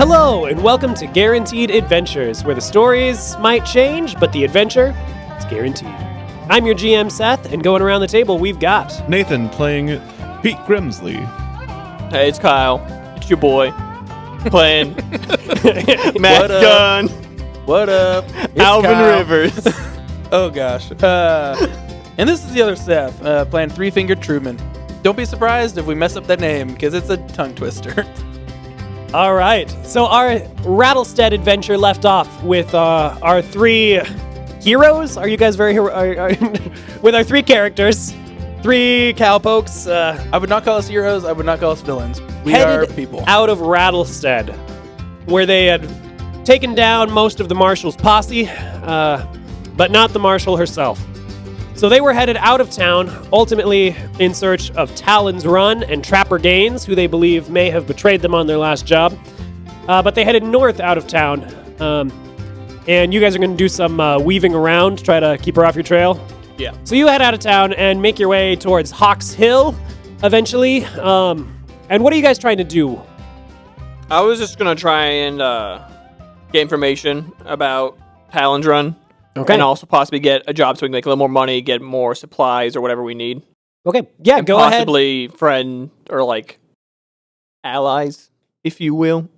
Hello, and welcome to Guaranteed Adventures, where the stories might change, but the adventure is guaranteed. I'm your GM, Seth, and going around the table, we've got... Nathan playing Peet Grimsly. Hey, it's Kyle. It's your boy. Playing Matt Gunn. What up? It's Alvin Kyle. Rivers. Oh, gosh. And this is the other Seth, playing Three-Fingered Truman. Don't be surprised if we mess up that name, because it's a tongue twister. All right, so our Rattlestead adventure left off with our three heroes. Are you guys very with our three characters, three cowpokes? I would not call us heroes. I would not call us villains. We headed are people. out of Rattlestead, where they had taken down most of the marshal's posse, but not the marshal herself. So they were headed out of town, ultimately in search of Talon's Run and Trapper Gaines, who they believe may have betrayed them on their last job. But they headed north out of town. And you guys are going to do some weaving around, try to keep her off your trail. Yeah. So you head out of town and make your way towards Hawks Hill, eventually. And what are you guys trying to do? I was just going to try and get information about Talon's Run. Okay. And also possibly get a job so we can make a little more money, get more supplies or whatever we need. Okay, yeah, And go ahead. possibly friend or like allies, if you will.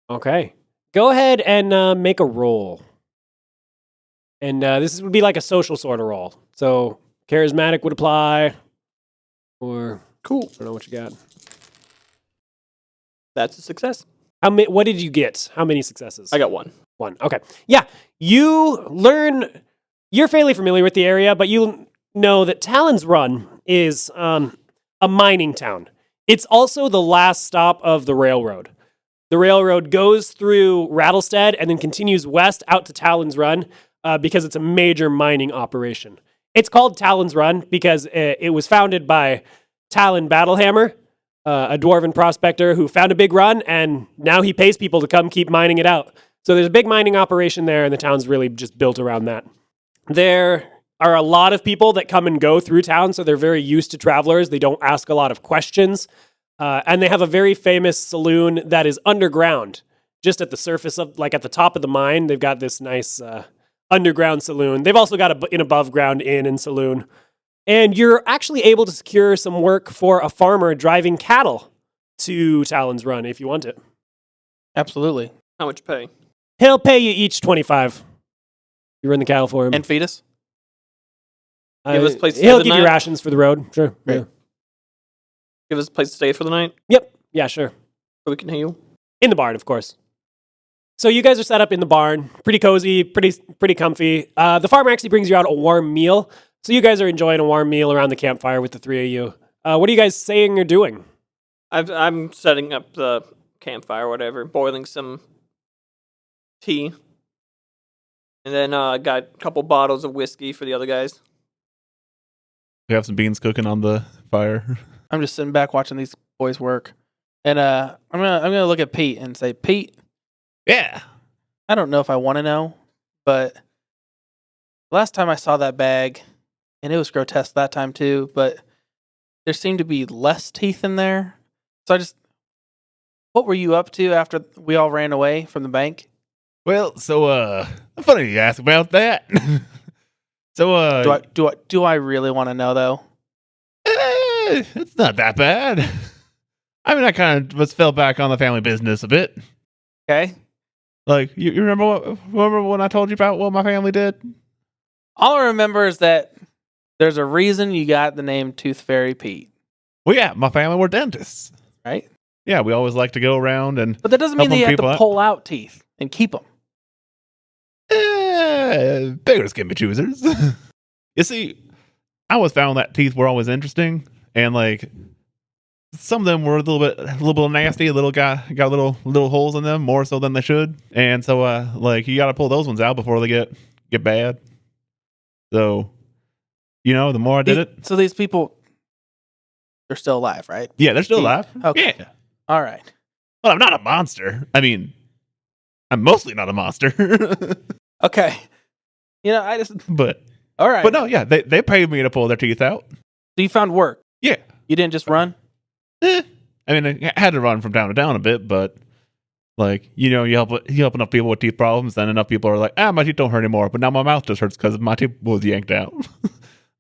Okay. Go ahead and make a roll. And this would be like a social sort of roll. So charismatic would apply. Or Cool. I don't know what you got. That's a success. What did you get? How many successes? I got one. One. Okay. Yeah. You learn, you're fairly familiar with the area, but you know that Talon's Run is a mining town. It's also the last stop of the railroad. The railroad goes through Rattlestead and then continues west out to Talon's Run because it's a major mining operation. It's called Talon's Run because it was founded by Talon Battlehammer, a dwarven prospector who found a big run, and now he pays people to come keep mining it out. So there's a big mining operation there, and the town's really just built around that. There are a lot of people that come and go through town, so they're very used to travelers. They don't ask a lot of questions. And they have a very famous saloon that is underground, just at the surface of, like at the top of the mine. They've got this nice underground saloon. They've also got an above-ground inn and saloon. And you're actually able to secure some work for a farmer driving cattle to Talon's Run if you want it. Absolutely. How much pay? He'll pay you each 25. You run the cattle for him. And feed us? Give us a place to stay He'll the give you night? rations for the road. Sure. Great. Yeah. Give us a place to stay for the night Yep. Yeah, sure. so we can heal. In the barn, of course. So you guys are set up in the barn. Pretty cozy, pretty comfy. The farmer actually brings you out a warm meal. So you guys are enjoying a warm meal around the campfire with the three of you. What are you guys saying or doing? I'm setting up the campfire or whatever, boiling some tea. And then I got a couple bottles of whiskey for the other guys. We have some beans cooking on the fire. I'm just sitting back watching these boys work. And I'm gonna look at Pete and say, Pete, Yeah. I don't know if I want to know, but last time I saw that bag, and it was grotesque that time too, but there seemed to be less teeth in there. So what were you up to after we all ran away from the bank? Well, so funny you ask about that. So Do I really want to know though? it's not that bad. I mean, I kind of just fell back on the family business a bit. Okay. Like, you remember when I told you about what my family did? All I remember is that there's a reason you got the name Tooth Fairy Pete, Well, yeah, my family were dentists. right? Yeah, we always like to go around and But that doesn't mean that you have people to out. pull out teeth and keep them. beggars can be choosers. You see, I always found that teeth were always interesting, and like some of them were a little bit nasty. Got little holes in them more so than they should, and so like you got to pull those ones out before they get bad. So, the more I did it, So these people, they're still alive, right? yeah, they're still alive. Okay. Yeah, All right. well, I'm not a monster. I mean, I'm mostly not a monster, Okay. I just... but All right. no, yeah, they paid me to pull their teeth out. So you found work. Yeah. You didn't just run? I mean, I had to run from town to town a bit, but Like, you help enough people with teeth problems, then enough people are like, my teeth don't hurt anymore, but now my mouth just hurts because my teeth was yanked out.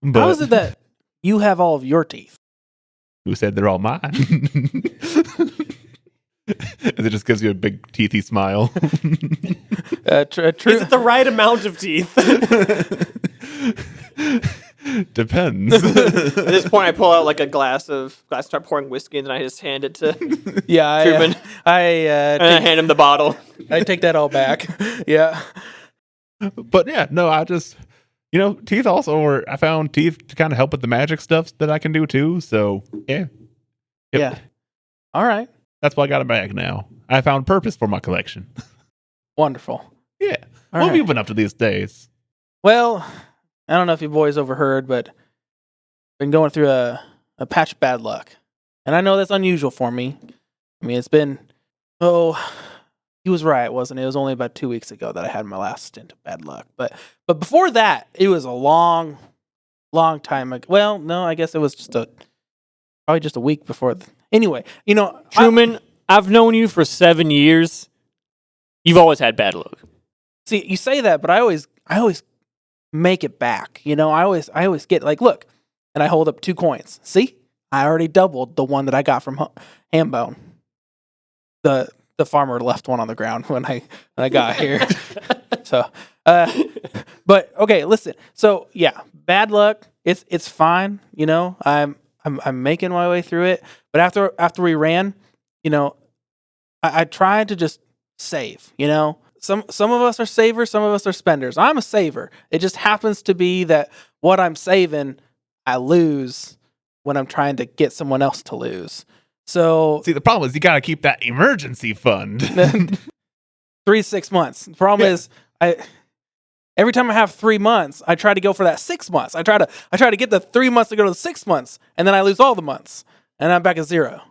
But How is it that you have all of your teeth? who said they're all mine? It just gives you a big teethy smile. Is it the right amount of teeth? Depends. At this point, I pull out like a glass, start pouring whiskey, and then I just hand it to Truman. And I hand him the bottle. I take that all back. Yeah. But yeah, no, I just, teeth also I found teeth to kind of help with the magic stuff that I can do too. So yeah. Yeah. All right. That's why I got a bag now. I found purpose for my collection. Wonderful. Yeah. All What have right. you been up to these days? Well, I don't know if you boys overheard, but been going through a patch of bad luck. And I know that's unusual for me. I mean, it's been, he was right, wasn't it? It was only about 2 weeks ago that I had my last stint of bad luck. But before that, it was a long time ago. Well, no, I guess it was probably just a week before. Anyway, Truman, I've known you for 7 years. You've always had bad luck. See, you say that, but I always make it back. I always get like, look, and I hold up 2 coins. See, I already doubled the one that I got from Hambone. The farmer left one on the ground when I got here. So, but okay, listen. So yeah, bad luck. It's fine. I'm making my way through it. But after we ran, I tried to just save. Some of us are savers, some of us are spenders. I'm a saver. It just happens to be that what I'm saving, I lose when I'm trying to get someone else to lose. So See, the problem is you got to keep that emergency fund. 3 to 6 months. The problem is every time I have 3 months, I try to go for that 6 months. I try to get the 3 months to go to the 6 months, and then I lose all the months, and I'm back at 0.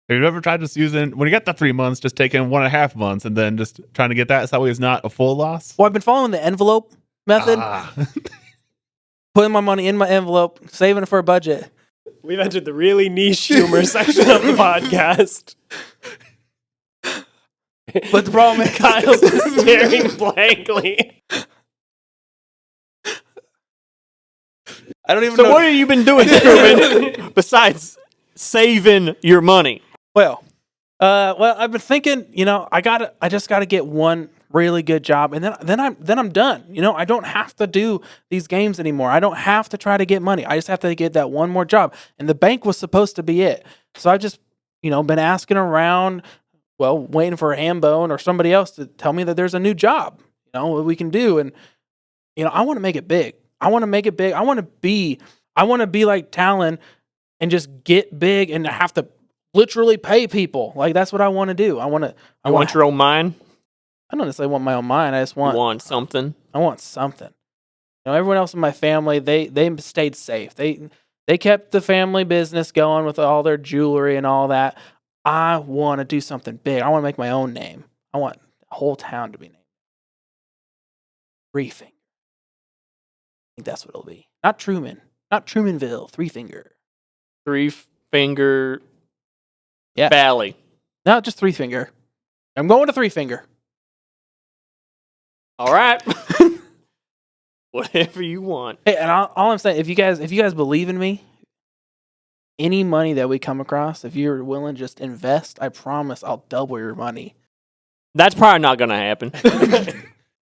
Have you ever tried just using, when you got the 3 months, just taking 1.5 months and then just trying to get that so that way it's not a full loss? Well, I've been following the envelope method, putting my money in my envelope, saving it for a budget. We've entered the really niche humor section of the podcast. But the problem is, Kyle's just staring blankly. I don't even So know. what have you been doing, Truman, besides saving your money? Well, I've been thinking, I just gotta get one really good job, and then I'm done. I don't have to do these games anymore. I don't have to try to get money. I just have to get that one more job, and the bank was supposed to be it. So I've just, been asking around, waiting for a Hambone or somebody else to tell me that there's a new job, what we can do, and I want to make it big. I want to make it big. I want to be like Talon and just get big and have to literally pay people. Like, that's what I want to do. I want your own mine? I don't necessarily want my own mind. I just want something. I want something. Everyone else in my family, they stayed safe. They kept the family business going with all their jewelry and all that. I want to do something big. I want to make my own name. I want the whole town to be named Three Finger. I think that's what it'll be. Not Truman. Not Trumanville. Three Finger. 3 Finger Yeah. Valley. No, just Three Finger. I'm going to Three Finger. All right. Whatever you want. Hey, and all I'm saying, if you guys believe in me, any money that we come across, if you're willing to just invest, I promise I'll double your money. That's probably not going to happen.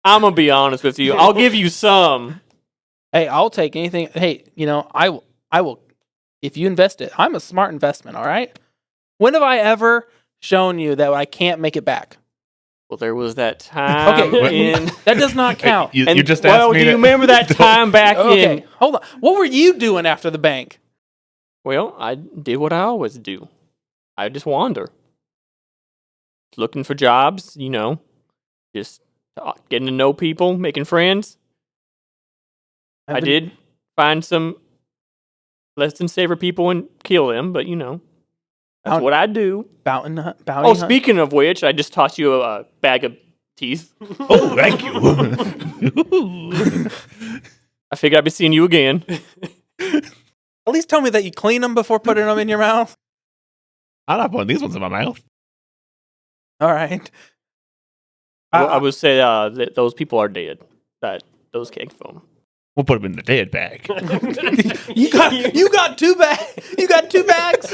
I'm going to be honest with you. I'll give you some. Hey, I'll take anything. Hey, I will. If you invest it, I'm a smart investment. All right. When have I ever shown you that I can't make it back? Well, there was that time in... That does not count. You just asked me do you remember that time back Okay, in... hold on. What were you doing after the bank? Well, I did what I always do. I just wander. Looking for jobs, just getting to know people, making friends. I did find some less than saver people and kill them, but that's what I do. Bounty Oh, speaking of which, I just tossed you a bag of teeth. Oh, thank you. I figured I'd be seeing you again. At least tell me that you clean them before putting them in your mouth. I'm not putting these ones in my mouth. All right. I would say that those people are dead. That those came from. We'll put them in the dead bag. You got 2 bags. You got 2 bags.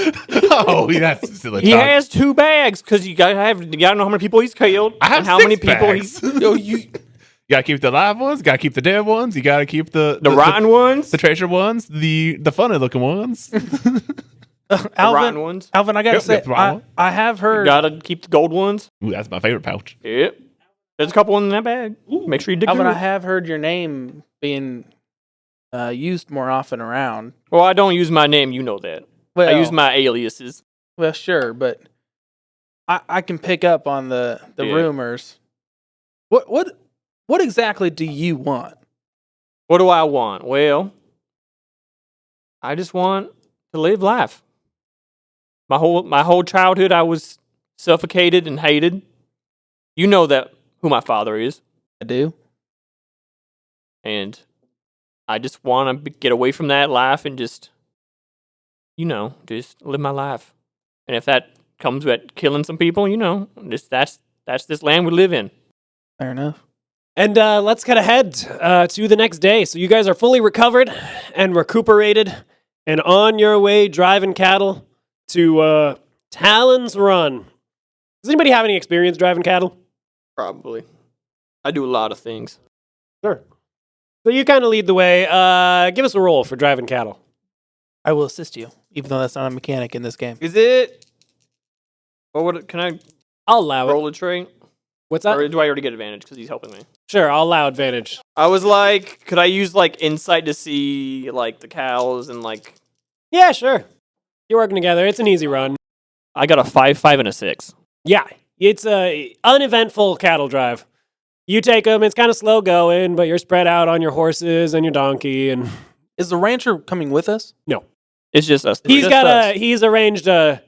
Oh, that's silly He talk. has 2 bags because you gotta know how many people he's killed. I have and how 6 many people bags. he's You gotta keep the live ones. Gotta keep the dead ones. You gotta keep the rotten ones, the treasure ones, the funny looking ones. the rotten ones. Alvin, I gotta Yep, say, yep, the rotten one. I have You heard. gotta keep the gold ones. Ooh, that's my favorite pouch. Yep. There's a couple in that bag. Make sure you dig Alvin, through I it. have heard your name being used more often around. Well, I don't use my name. You know that. Well, I use my aliases. Well, sure, but I can pick up on the Yeah. rumors. What exactly do you want? What do I want? Well, I just want to live life. My whole childhood, I was suffocated and hated. You know that who my father is, I do. and I just want to get away from that life and just live my life. And if that comes with killing some people, that's this land we live in. Fair enough. And let's get ahead to the next day. So you guys are fully recovered and recuperated and on your way driving cattle to Talon's Run. Does anybody have any experience driving cattle? Probably. I do a lot of things. Sure. So you kind of lead the way. Give us a roll for driving cattle. I will assist you, even though that's not a mechanic in this game. Is it? Or can I I'll allow it. roll a trait? What's that? Or do I already get advantage because he's helping me? Sure, I'll allow advantage. I was like, could I use insight to see the cows and Yeah, sure. You're working together. It's an easy run. I got a 5, 5, and a 6. Yeah, it's a uneventful cattle drive. You take them. It's kind of slow going, but you're spread out on your horses and your donkey. And Is the rancher coming with us? It's just us. he's just got us. he's arranged a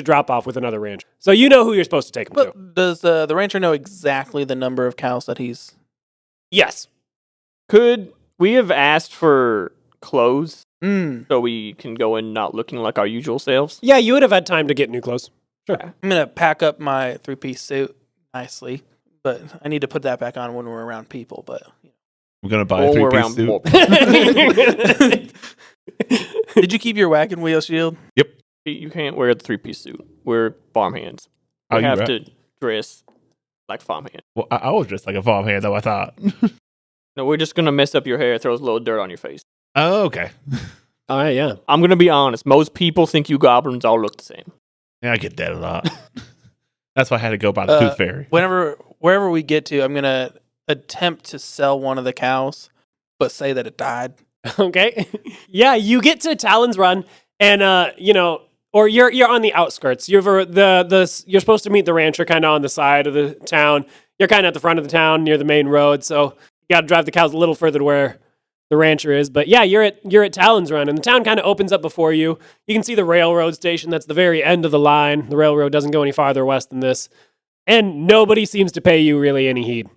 drop off with another rancher. So you know who you're supposed to take him to. But does the rancher know exactly the number of cows that he's? Yes. Could we have asked for clothes Mm. so we can go in not looking like our usual selves? Yeah, you would have had time to get new clothes. Sure. I'm gonna pack up my 3-piece suit nicely, but I need to put that back on when we're around people. But I'm gonna buy a When we're 3-piece around suit. more- did you keep your wagon wheel shield? You can't wear the 3-piece suit. We're farmhands. Oh, We you have right. to dress like farmhands. Well, I was dressed like a farmhand, though, I thought. No, we're just gonna mess up your hair, throw a little dirt on your face. Oh, okay. All right, yeah. I'm gonna be honest. Most people think you goblins all look the same. Yeah, I get that a lot. That's why I had to go by the Tooth Fairy. Wherever we get to, I'm gonna attempt to sell one of the cows, but say that it died. Okay. Yeah, you get to Talon's Run, and or you're on the outskirts. You're supposed to meet the rancher kind of on the side of the town. You're kind of at the front of the town near the main road, so you got to drive the cows a little further to where the rancher is. But yeah, you're at Talon's Run, and the town kind of opens up before you. You can see the railroad station. That's the very end of the line. The railroad doesn't go any farther west than this, and nobody seems to pay you really any heed.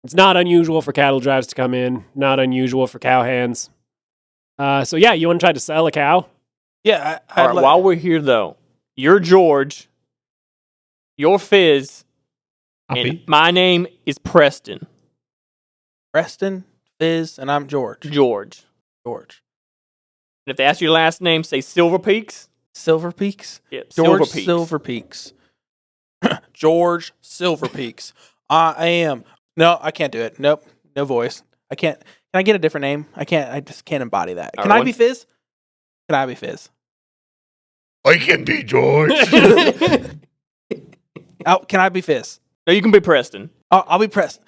It's not unusual for cattle drives to come in. Not unusual for cow hands. So yeah, you want to try to sell a cow? Yeah. All right, while we're here, though, you're George, you're Fizz, I'll and be. my name is Preston. Preston, Fizz, and I'm George. George. George. And if they ask your last name, say Silver Peaks. Silver Peaks. Yep, George Silver Peaks. Silver Peaks. George Silver Peaks. I am. No, I can't do it. Nope. No voice. I can't. Can I get a different name? I can't. I just can't embody that. All Can right, I be Fizz? Can I be Fizz? I can be George. Oh, can I be Fizz? No, you can be Preston. I'll be Preston.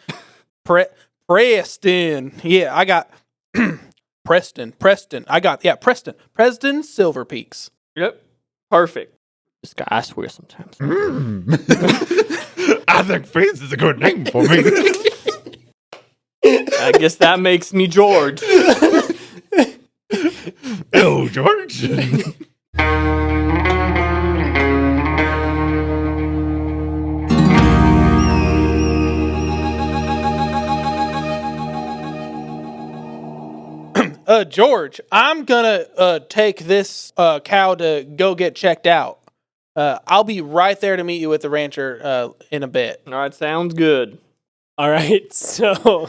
Preston. Yeah, I got Preston. I got Preston. Preston Silver Peaks. Yep. Perfect. This guy, I swear sometimes. I think Fizz is a good name for me. I guess that makes me George. Oh, George. George, I'm gonna take this cow to go get checked out. I'll be right there to meet you with the rancher in a bit. All right, sounds good. All right, so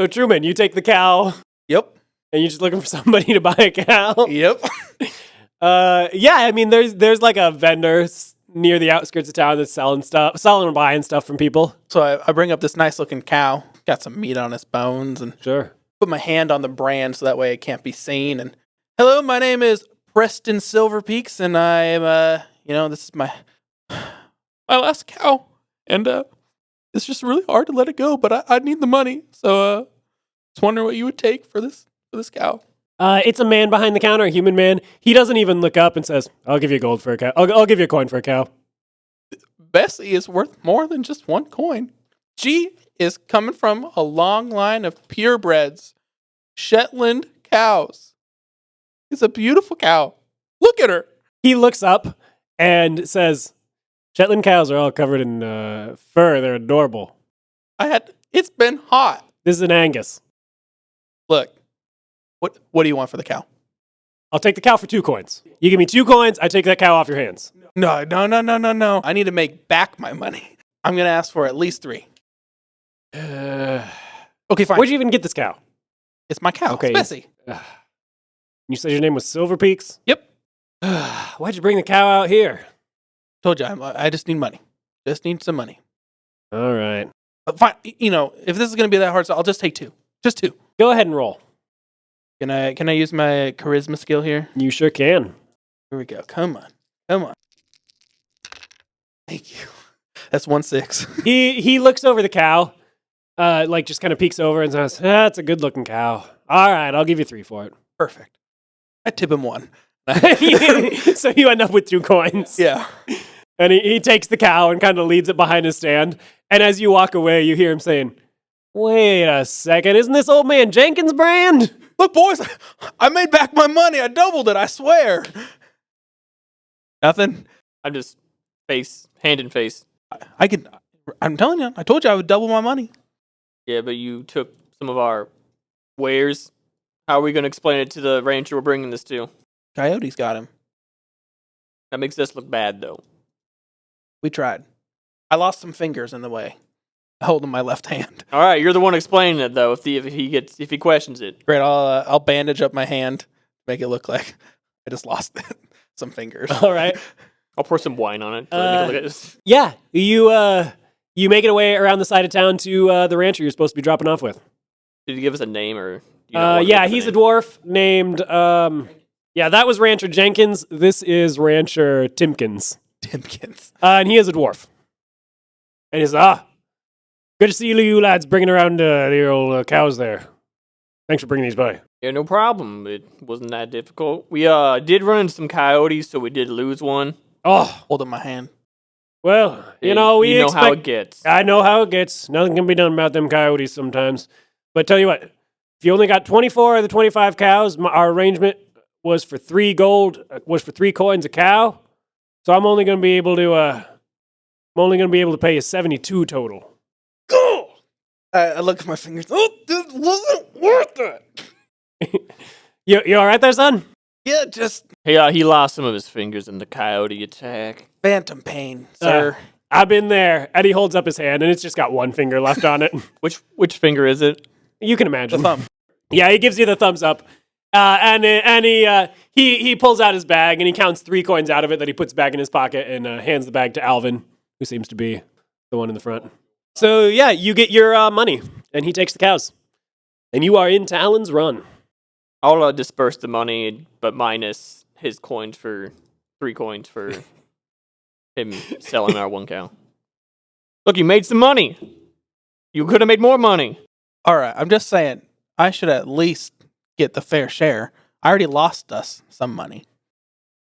Truman, you take the cow, Yep. and you're just looking for somebody to buy a cow. Yep. Yeah, I mean, there's like a vendor near the outskirts of town that's selling and buying stuff from people. So I bring up this nice looking cow. Got some meat on its bones, and Sure. put my hand on the brand so that way it can't be seen. And hello, my name is Preston Silverpeaks, and I am this is my last cow, and it's just really hard to let it go. But I need the money, so just wondering what you would take for this cow. It's a man behind the counter, a human man. He doesn't even look up and says, "I'll give you gold for a cow. I'll give you a coin for a cow." Bessie is worth more than just one coin. She is coming from a long line of purebreds, Shetland cows. It's a beautiful cow. Look at her. He looks up and says, "Shetland cows are all covered in fur. They're adorable. It's been hot. This is an Angus. Look, what do you want for the cow? I'll take the cow for 2 coins. You give me 2 coins, I take that cow off your hands." No. I need to make back my money. I'm going to ask for at least 3. Okay, fine. Where'd you even get this cow? It's my cow. Okay. It's Bessie. You said your name was Silverpeaks? Yep. Why'd you bring the cow out here? Told you, I just need money. Just need some money. All right. Fine. If this is going to be that hard, so I'll just take 2. Just 2. Go ahead and roll. Can I use my charisma skill here? You sure can. Here we go. Come on. Thank you. That's 1-6. He looks over the cow, just kind of peeks over and says, "That's a good looking cow. All right, I'll give you 3 for it." Perfect. I tip him 1. So you end up with 2 coins. Yeah. And he takes the cow and kind of leads it behind his stand. And as you walk away, you hear him saying, "Wait a second, isn't this old man Jenkins' brand?" Look, boys, I made back my money. I doubled it, I swear. Nothing? I'm just hand in face. I'm telling you, I told you I would double my money. Yeah, but you took some of our wares. How are we going to explain it to the rancher we're bringing this to? Coyote's got him. That makes us look bad, though. We tried. I lost some fingers in the way. I hold in my left hand. All right, you're the one explaining it, though. If he questions it, Great. I'll bandage up my hand, make it look like I just lost some fingers. All right. I'll pour some wine on it. So they can look at this. Yeah, you make it away around the side of town to the rancher you're supposed to be dropping off with. Did he give us a name or? You He's a dwarf named. That was Rancher Jenkins. This is Rancher Timkins. And he is a dwarf. And he's good to see you lads bringing around the old cows there. Thanks for bringing these by. Yeah, no problem. It wasn't that difficult. We did run into some coyotes, so we did lose one. Oh, Hold in my hand. well, You know how it expect. gets. I know how it gets. Nothing can be done about them coyotes sometimes. But tell you what, if you only got 24 of the 25 cows, our arrangement was for 3 gold, was for 3 coins a cow. So I'm only going to be able to pay you 72 total. Go! I look at my fingers. Oh, this wasn't worth it. You all right there, son? Yeah, just He lost some of his fingers in the coyote attack. phantom pain, sir. I've been there. Eddie holds up his hand, and it's just got 1 finger left on it. Which finger is it? You can The imagine. thumb. Yeah, he gives you the thumbs up. And he pulls out his bag, and he counts 3 coins out of it that he puts back in his pocket and hands the bag to Alvin, who seems to be the one in the front. So, yeah, you get your money, and he takes the cows. And you are in Talon's Run. I'll disperse the money, but minus his coins for 3 coins for him selling our 1 cow. Look, you made some money. You could have made more money. All right, I'm just saying, I should at least get the fair share. I already lost us some money.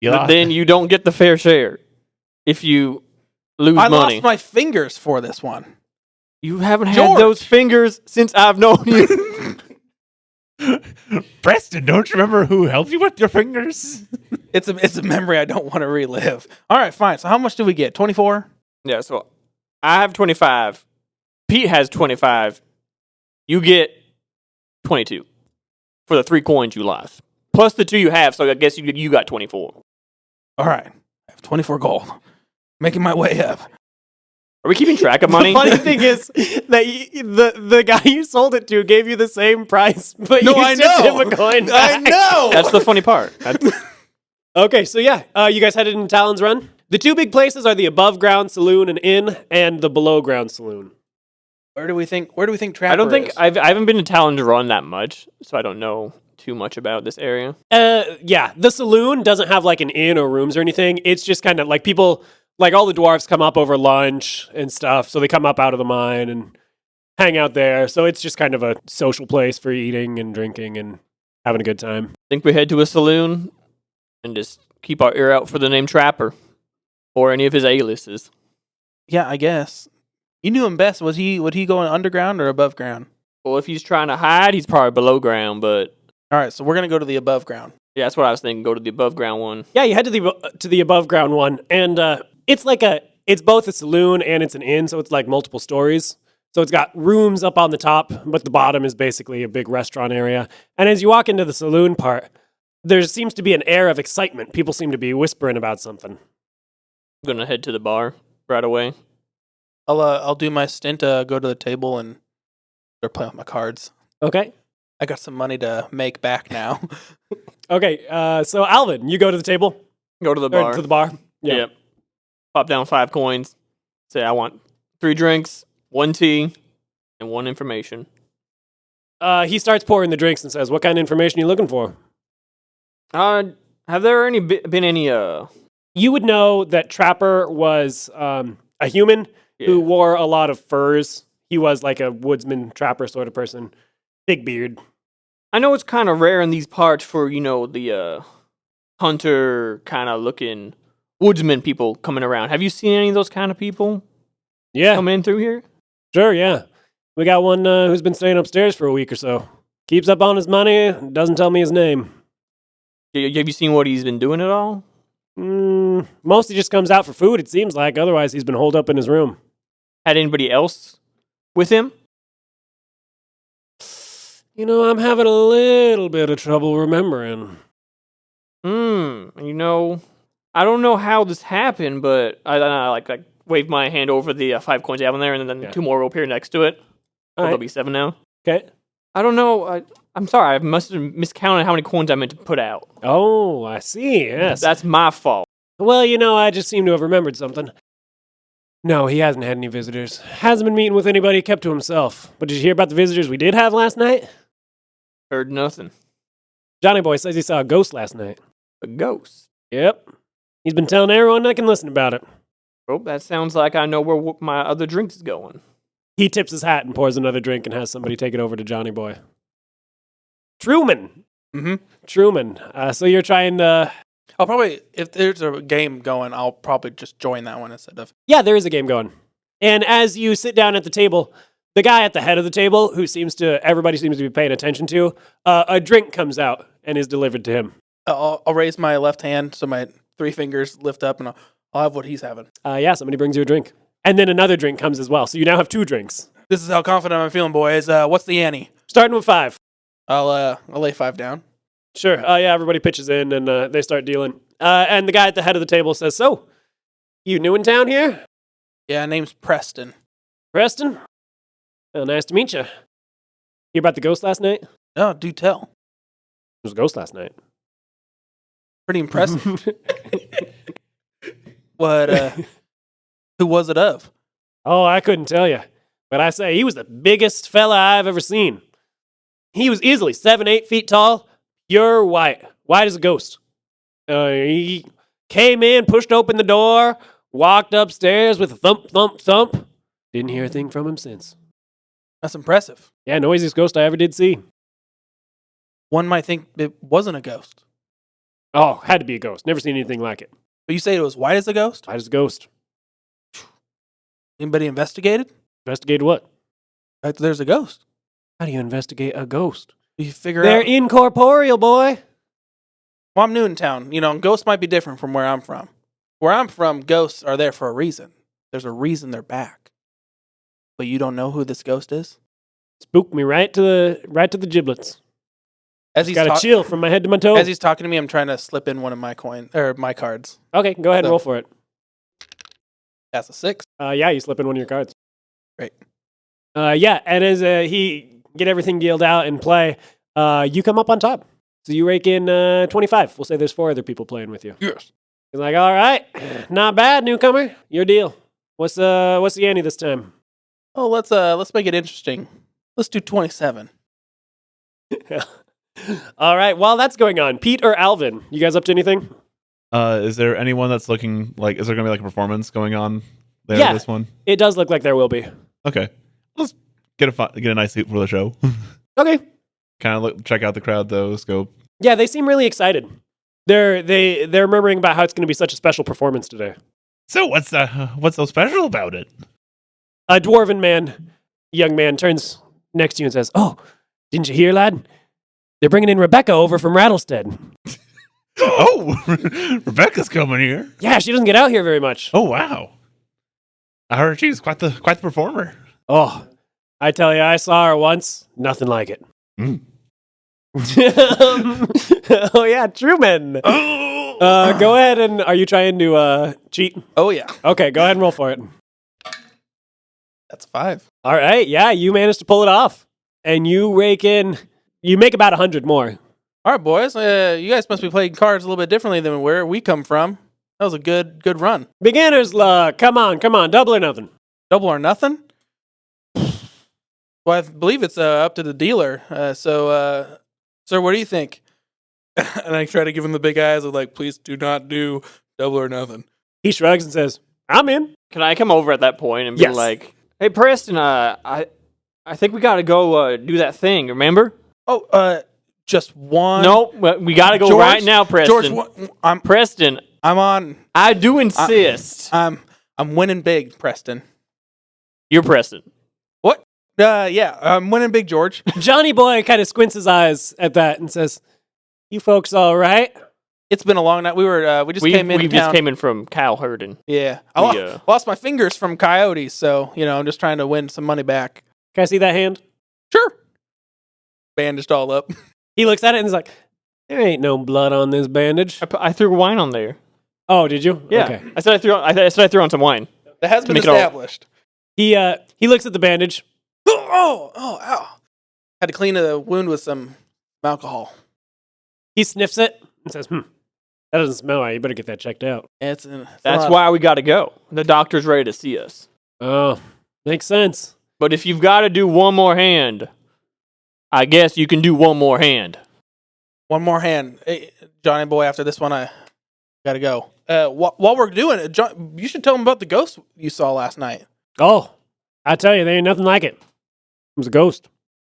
But then you don't get the fair share if you lose I money. lost my fingers for this one. You haven't had George! those fingers since I've known you. Preston, don't you remember who helped you with your fingers? It's a memory I don't want to relive. All right, fine. So how much do we get? 24? Yeah, so I have 25. Pete has 25. You get 22 for the 3 coins you lost. Plus the 2 you have, so I guess you got 24. All right. I have 24 gold. Making my way up. Are we keeping track of money? The funny thing is that the guy you sold it to gave you the same price, but No, you I tipped know. him a coin I back. know. That's the funny part. Okay, so yeah, you guys headed into Talon's Run. The two big places are the above ground saloon and inn, and the below ground saloon. Where do we think Trapper I don't think is? I haven't been to Talon to run that much, so I don't know too much about this area. Yeah, the saloon doesn't have like an inn or rooms or anything. It's just kind of like people, like all the dwarves come up over lunch and stuff, so they come up out of the mine and hang out there. So it's just kind of a social place for eating and drinking and having a good time. Think we head to a saloon and just keep our ear out for the name Trapper or any of his aliases. Yeah, I guess. You knew him best. Would he going underground or above ground? Well, if he's trying to hide, he's probably below ground, but All right, so we're gonna go to the above ground. yeah, that's what I was thinking. Go to the above ground one. Yeah, you head to the above ground one, and it's both a saloon and it's an inn, so it's like multiple stories. So it's got rooms up on the top, but the bottom is basically a big restaurant area. And as you walk into the saloon part, there seems to be an air of excitement. People seem to be whispering about something. I'm gonna head to the bar right away. I'll do my stint. Go to the table and start playing with my cards. Okay. I got some money to make back now. Okay. So Alvin, you go to the table Go to the or bar. to the bar. Yeah. Yep. Pop down 5 coins. Say I want 3 drinks, 1 tea, and 1 information. He starts pouring the drinks and says, "What kind of information are you looking for?" Have there been any You would know that Trapper was a human who wore a lot of furs. He was like a woodsman trapper sort of person. Big beard. I know it's kind of rare in these parts for, the hunter kind of looking woodsman people coming around. Have you seen any of those kind of people Yeah, coming in through here? sure, yeah. We got one who's been staying upstairs for a week or so. Keeps up on his money, doesn't tell me his name. Have you seen what he's been doing at all? Mostly just comes out for food, it seems like. Otherwise, he's been holed up in his room. Had anybody else with him? You know, I'm having a little bit of trouble remembering. I don't know how this happened, but I like wave my hand over the 5 coins I have in there, and then 2 more will appear next to it. So All there'll right. be 7 now. Okay. I don't know. I'm sorry. I must have miscounted how many coins I meant to put out. Oh, I see, yes. That's my fault. Well, you know, I just seem to have remembered something. No, he hasn't had any visitors. Hasn't been meeting with anybody, kept to himself. But did you hear about the visitors we did have last night? Heard nothing. Johnny Boy says he saw a ghost last night. A ghost. Yep. He's been telling everyone that can listen about it. Oh, that sounds like I know where my other drink is going. He tips his hat and pours another drink and has somebody take it over to Johnny Boy. Truman. Mm-hmm. Truman. So you're trying to... I'll probably, if there's a game going, I'll probably just join that one instead of. Yeah, there is a game going. And as you sit down at the table, the guy at the head of the table, who everybody seems to be paying attention to, a drink comes out and is delivered to him. I'll raise my left hand so my 3 fingers lift up, and I'll have what he's having. Yeah, somebody brings you a drink. And then another drink comes as well. So you now have 2 drinks. This is how confident I'm feeling, boys. What's the ante? Starting with 5. I'll lay 5 down. Sure. Yeah, everybody pitches in and they start dealing. And the guy at the head of the table says, "So, you new in town here? Yeah, name's Preston. Preston? Oh, nice to meet you. Hear about the ghost last night? Oh, do tell. There was a ghost last night. Pretty impressive. What? Who was it of? Oh, I couldn't tell you. But I say, he was the biggest fella I've ever seen. He was easily 7-8 feet tall, pure white as a ghost. He came in, pushed open the door, walked upstairs with a thump, thump, thump. Didn't hear a thing from him since. That's impressive. Yeah, noisiest ghost I ever did see. One might think it wasn't a ghost. Oh, had to be a ghost. Never seen anything like it. But you say it was white as a ghost? White as a ghost. Anybody investigated? Investigate what? Like, there's a ghost. How do you investigate a ghost? You figure They're out. incorporeal, boy. Well, I'm new in town. Ghosts might be different from where I'm from. Where I'm from, ghosts are there for a reason. There's a reason they're back. But you don't know who this ghost is? Spooked me right to the giblets. As he's Got to chill from my head to my toe. As he's talking to me, I'm trying to slip in one of my my cards. Okay, go ahead and roll for it. That's a 6. Yeah, you slip in one of your cards. Great. Yeah, and as he get everything dealed out and play, you come up on top. So you rake in 25. We'll say there's 4 other people playing with you. Yes. He's like, all right, not bad, newcomer. Your deal. What's the ante this time? Oh, let's make it interesting. Let's do 27. All right, while that's going on, Peet or Alvin, you guys up to anything? Is there anyone that's looking like? Is there gonna be like a performance going on there? Yeah. This one. It does look like there will be. Okay, let's get a nice seat for the show. Okay. Kind of check out the crowd though. Scope. Yeah, they seem really excited. They're murmuring about how it's going to be such a special performance today. So what's so special about it? A dwarven young man, turns next to you and says, "Oh, didn't you hear, lad? They're bringing in Rebecca over from Rattlestead." Oh, Rebecca's coming here. Yeah, she doesn't get out here very much. Oh wow, I heard she's quite the performer. Oh, I tell you, I saw her once. Nothing like it. Mm. Oh yeah, Truman. Oh, Go ahead and are you trying to cheat? Oh yeah, Okay, go ahead and roll for it. that's 5. All right, yeah, you managed to pull it off, and you rake in. You make about 100 more. All right, boys. You guys must be playing cards a little bit differently than where we come from. That was a good run. Beginner's luck. Come on, double or nothing. Double or nothing. Well, I believe it's up to the dealer. So, sir, what do you think? And I try to give him the big eyes of like, please do not do double or nothing. He shrugs and says, "I'm in." Can I come over at that point and be Yes. like, "Hey, Preston, I think we got to go do that thing. Remember?" Oh, just one. No, we got to go George, right now, Preston. George, Preston, I'm on. I do insist. I'm winning big, Preston. You're Preston. What? Yeah, I'm winning big, George. Johnny boy kind of squints his eyes at that and says, "You folks all right?" It's been a long night. We just came in. We just came in from Kyle Hurden. Yeah, I lost my fingers from coyotes, so I'm just trying to win some money back. Can I see that hand? Sure. Bandaged all up. He looks at it and is like, "There ain't no blood on this bandage." I threw wine on there. Oh, did you? Yeah. Okay. I said I threw on some wine. That has been make it all- established. He looks at the bandage. Oh, ow. Had to clean the wound with some alcohol. He sniffs it and says, "That doesn't smell right. You better get that checked out." It's That's why we got to go. The doctor's ready to see us. Oh, makes sense. But if you've got to do one more hand, I guess you can do one more hand. One more hand. Hey, Johnny boy, after this one, I got to go. While we're doing it, John, you should tell him about the ghost you saw last night. Oh, I tell you, there ain't nothing like it. It was a ghost.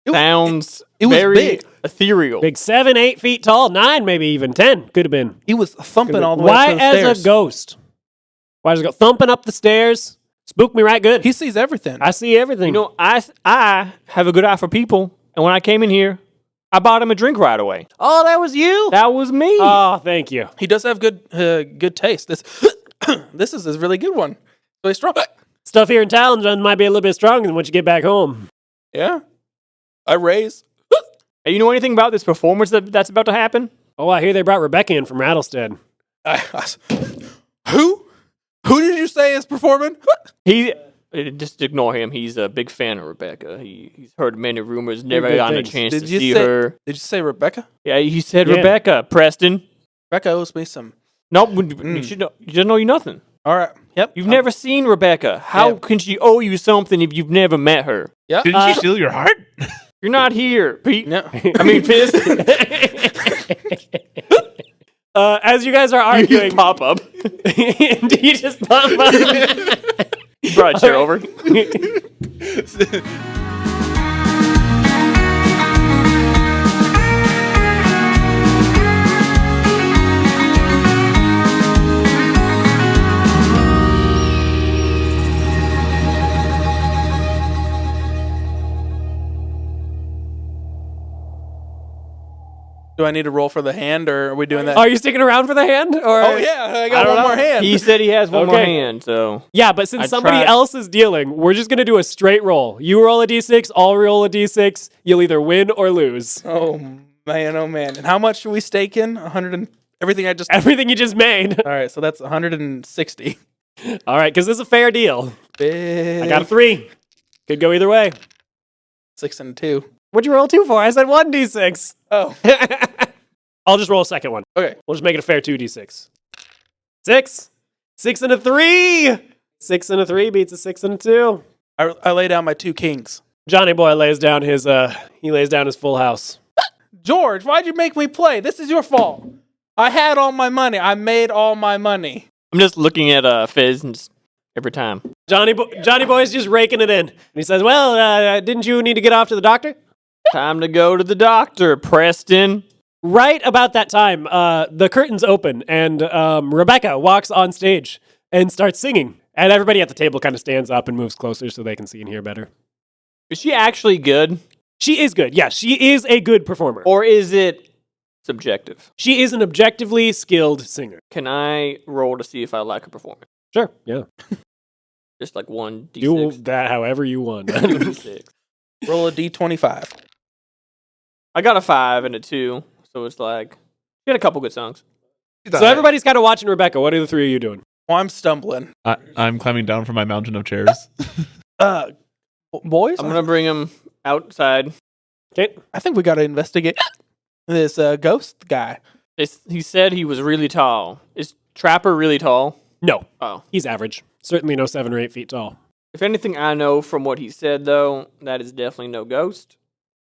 Sounds it was very big. ethereal. Big 7, 8 feet tall, 9, maybe even 10. Could have been. He was thumping all the way Why up the as stairs. a ghost? Why does it go thumping up the stairs? Spooked me right good. He sees everything. I see everything. I have a good eye for people, and when I came in here, I bought him a drink right away. Oh, that was you? That was me. Oh, thank you. He does have good taste. This this is a really good one. Really strong. Stuff here in Talon might be a little bit stronger than what you get back home. Yeah. I raise. Hey, you know anything about this performance that's about to happen? Oh, I hear they brought Rebecca in from Rattlestead. Who? Who did you say is performing? Just ignore him. He's a big fan of Rebecca. He's heard many rumors, never good gotten a things. chance to see her. Did you say Rebecca? Yeah, he said Yeah. Rebecca, Preston. Rebecca owes me some. Nope, she doesn't owe you nothing. All right. Yep. You've never seen Rebecca. How Yeah. can she owe you something if you've never met her? Yep. Didn't she steal your heart? You're not here, Pete. No. I mean, Fizz. As you guys are You arguing, just pop up. do you just pop up? You brought a chair over. Do I need to roll for the hand, or are we doing that? Are you sticking around for the hand? Or Oh yeah, I got don't one know. more hand. He said he has one more Okay. hand, so Yeah, but since I somebody tried. else is dealing, we're just gonna do a straight roll. You roll a d6, I'll roll a d6. You'll either win or lose. Oh Man, oh man. And how much should we stake in? 100 and everything I just. Everything you just made. All right, so that's 160. All right, because this is a fair deal. Big. I got a 3. Could go either way. 6 and a 2. What'd you roll 2 for? I said 1d6. Oh, I'll just roll a second one. okay. We'll just make it a fair 2d6. 6. 6 and a 3. 6 and a 3 beats a 6 and a 2. I lay down my 2 kings. Johnny boy lays down his full house. George, why'd you make me play? This is your fault. I had all my money. I made all my money. I'm just looking at Fizz and just every time. Johnny boy's just raking it in. And he says, "Well, didn't you need to get off to the doctor?" Time to go to the doctor, Preston. Right about that time, the curtains open and Rebecca walks on stage and starts singing. And everybody at the table kind of stands up and moves closer so they can see and hear better. Is she actually good? She is good. Yeah, she is a good performer. Or is it subjective? She is an objectively skilled singer. Can I roll to see if I like her performance? Sure, yeah. Just like 1d6. Do that however you want. 1d6. Roll a d25. I got a 5 and a 2, so it's like, she had a couple good songs. So everybody's kind of watching Rebecca. What are the 3 of you doing? Well, I'm stumbling. I'm climbing down from my mountain of chairs. Boys? I'm going to bring him outside. Okay. I think we got to investigate this ghost guy. He said he was really tall. Is Trapper really tall? No, Oh. he's average. Certainly no 7 or 8 feet tall. If anything I know from what he said, though, that is definitely no ghost.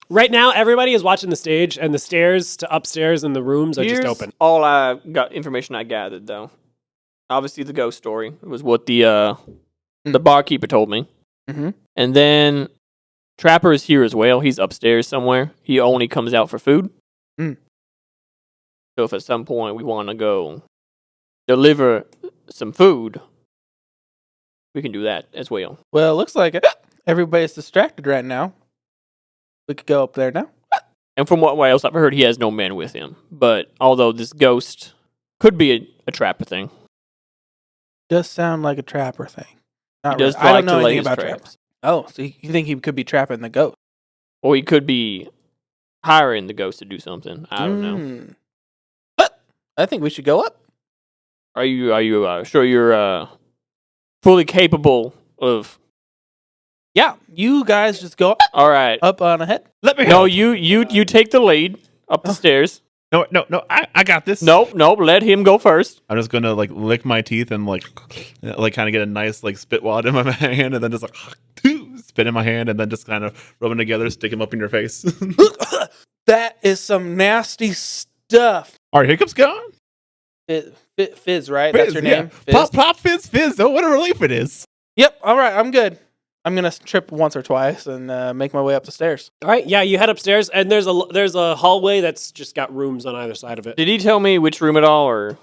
Right now, everybody is watching the stage, and the stairs to upstairs and the rooms are just open. All I got information I gathered, though. Obviously, the ghost story was what the barkeeper told me. Mm-hmm. And then Trapper is here as well. He's upstairs somewhere. He only comes out for food. Mm. So if at some point we want to go deliver some food, we can do that as well. Well, it looks like everybody's distracted right now. We could go up there now. And from what else I've heard, he has no men with him. But although this ghost could be a Trapper thing. Does sound like a trapper thing. He Not does really. I like don't know to lay anything his about traps. traps. Oh, so you think he could be trapping the ghost? Or he could be hiring the ghost to do something. I don't know. Mm. But I think we should go up. Are you sure you're fully capable of? Yeah, you guys just go All right. up on ahead. Let me No, help. you take the lead up the stairs. No, I got this. Nope. Let him go first. I'm just gonna like lick my teeth and like kind of get a nice like spit wad in my hand, and then just like spit in my hand, and then just kind of rub them together, stick them up in your face. That is some nasty stuff. Are hiccups gone? Fizz, right? That's your name? Yeah. Fizz? Pop, fizz. Oh, what a relief it is. Yep, all right, I'm good. I'm going to trip once or twice and make my way up the stairs. All right, yeah, you head upstairs, and there's a hallway that's just got rooms on either side of it. Did he tell me which room at all, or?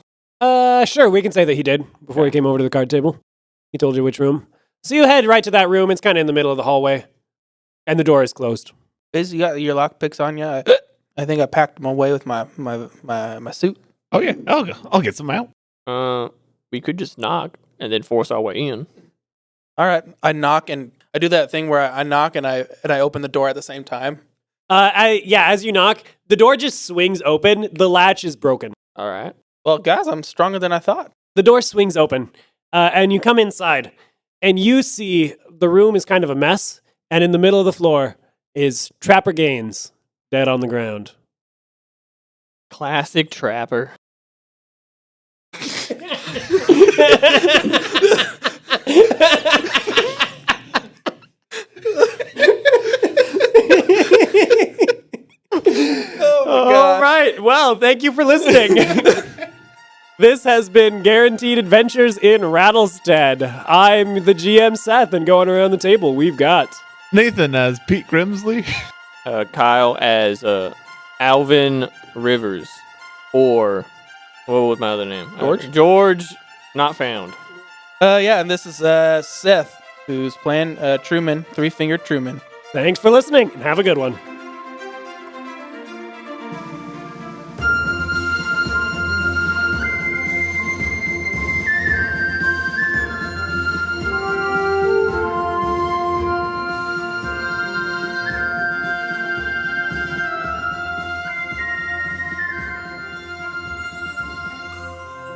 Sure, we can say that he did before he came over to the card table. He told you which room. So you head right to that room. It's kind of in the middle of the hallway, and the door is closed. Fizz, you got your lockpicks on you? I think I packed them away with my suit. Oh yeah, I'll get some out. We could just knock and then force our way in. All right, I knock and I do that thing where I knock and I open the door at the same time. As you knock, the door just swings open. The latch is broken. All right. Well, guys, I'm stronger than I thought. The door swings open, and you come inside, and you see the room is kind of a mess, and in the middle of the floor is Trapper Gaines, dead on the ground. Classic Trapper. All right. Well, thank you for listening. This has been Guaranteed Adventures in Rattlestead. I'm the GM Seth, and going around the table, we've got Nathan as Pete Grimsly. Kyle as Alvin Rivers, or what was my other name? George, not found. Yeah, and this is Seth, who's playing Truman, Three-Fingered Truman. Thanks for listening, and have a good one.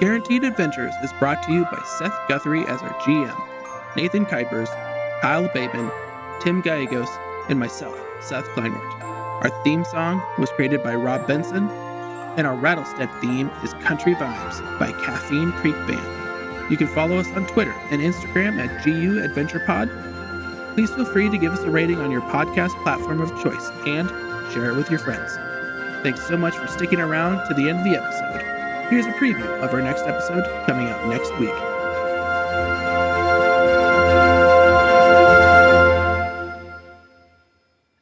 Guaranteed Adventures is brought to you by Seth Guthrie as our GM, Nathan Kuipers, Kyle Bateman, Tim Gallegos, and myself, Seth Kleinwort. Our theme song was created by Rob Benson, and our Rattlestead theme is Country Vibes by Caffeine Creek Band. You can follow us on Twitter and Instagram at GU Adventure Pod. Please feel free to give us a rating on your podcast platform of choice and share it with your friends. Thanks so much for sticking around to the end of the episode. Here's a preview of our next episode coming out next week.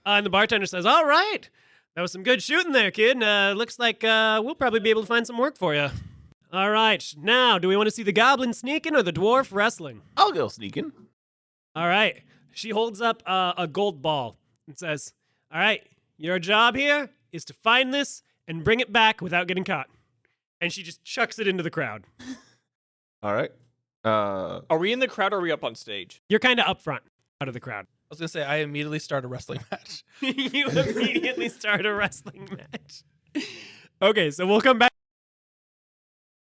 And the bartender says, "All right, that was some good shooting there, kid. Looks like we'll probably be able to find some work for you. All right, now, do we want to see the goblin sneaking or the dwarf wrestling?" I'll go sneaking. All right. She holds up a gold ball and says, "All right, your job here is to find this and bring it back without getting caught." And she just chucks it into the crowd. All right. Are we in the crowd or are we up on stage? You're kind of up front, out of the crowd. I was going to say, I immediately start a wrestling match. You immediately start a wrestling match. Okay, so we'll come back.